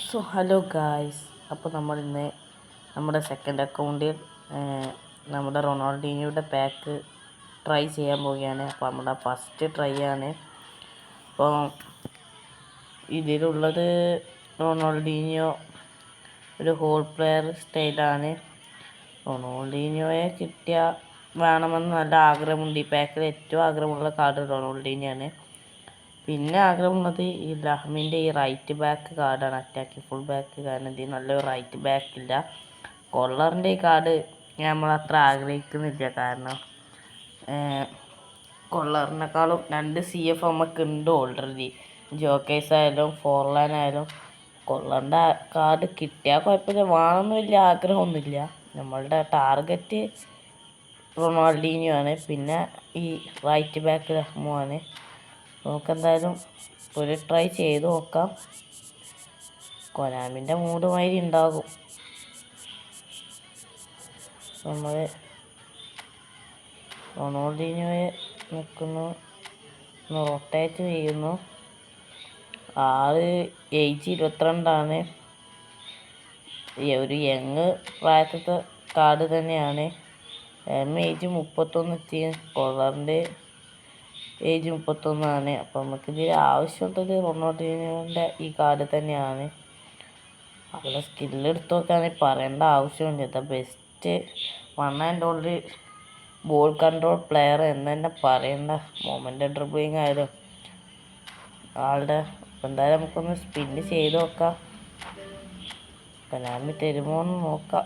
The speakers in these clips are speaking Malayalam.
ഹലോ ഗായ്സ്, അപ്പോൾ നമ്മൾ ഇന്ന് നമ്മുടെ സെക്കൻഡ് അക്കൗണ്ടിൽ നമ്മുടെ റൊണാൾഡീനിയോയുടെ പാക്ക് ട്രൈ ചെയ്യാൻ പോവുകയാണ്. അപ്പോൾ നമ്മുടെ ഫസ്റ്റ് ട്രൈ ആണ്. അപ്പോൾ ഇതിലുള്ളത് റൊണാൾഡീനിയോ ഒരു ഹോൾ പ്ലെയർ സ്റ്റൈലാണ്. റൊണാൾഡീനിയോയെ കിട്ടിയാൽ വേണമെന്ന് നല്ല ആഗ്രഹമുണ്ട്. ഈ പാക്കിൽ ഏറ്റവും ആഗ്രഹമുള്ള കാർഡ് റൊണാൾഡീനിയാണ്. പിന്നെ ആഗ്രഹമുള്ളത് ഈ ലഹ്മിൻ്റെ ഈ റൈറ്റ് ബാക്ക് കാർഡാണ്, അറ്റാക്കിംഗ് ഫുൾ ബാക്ക്. കാരണം ഇതിൽ നല്ലൊരു റൈറ്റ് ബാക്ക് ഇല്ല. കൊള്ളറിൻ്റെ ഈ കാർഡ് നമ്മൾ അത്ര ആഗ്രഹിക്കുന്നില്ല. കാരണം കൊള്ളറിനേക്കാളും 2 CF നമുക്കുണ്ട് ഓൾറെഡി. ജോക്കേഴ്സ് ആയാലും ഫോർലാൻ ആയാലും കൊള്ളറിൻ്റെ കാർഡ് കിട്ടിയാൽ കുഴപ്പമില്ല. വേണമെന്ന് വലിയ ആഗ്രഹമൊന്നുമില്ല. നമ്മളുടെ ടാർഗറ്റ് റൊണാൾഡീനിയോ ആണ്. പിന്നെ ഈ റൈറ്റ് ബാക്ക് ലഹ്മുമാണ്. നമുക്കെന്തായാലും ഒരു ട്രൈ ചെയ്ത് നോക്കാം. കൊനാമിൻ്റെ മൂഡ് മാതിരി ഉണ്ടാകും. നമ്മൾ റൊണാൾഡീനിയോയെ നിൽക്കുന്നു, റൊട്ടേറ്റ് ചെയ്യുന്നു. ആള് ഏജ് 22 ഒരു യങ് പ്രായത്തിലത്തെ കാർഡ് തന്നെയാണ്. ഏജ് 31 എത്തി. കൊള്ളറിൻ്റെ ഏജ് 31. അപ്പോൾ നമുക്കിതിൽ ആവശ്യമുള്ളത് റൊണാൾഡീനിയോൻ്റെ ഈ കാർഡ് തന്നെയാണ്. അവരുടെ സ്കില്ല് എടുത്ത് നോക്കുകയാണെങ്കിൽ പറയേണ്ട ആവശ്യമില്ല. The best 1 and only ball control player എന്ന് തന്നെ പറയേണ്ട. മൊമെൻ്റ് ഡ്രിബ്ലിംഗ് ആയാലും ആളുടെ. എന്തായാലും നമുക്കൊന്ന് സ്പിന്ന് ചെയ്ത് നോക്കാം. കൊനാമി തരുമോ എന്ന് നോക്കാം.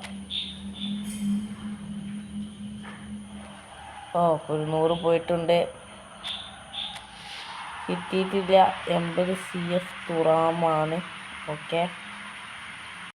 ഒരു 100 പോയിട്ടുണ്ട്. കിട്ടിയിട്ടില്ല. 80 CF തുറാമാണ്. ഓക്കെ.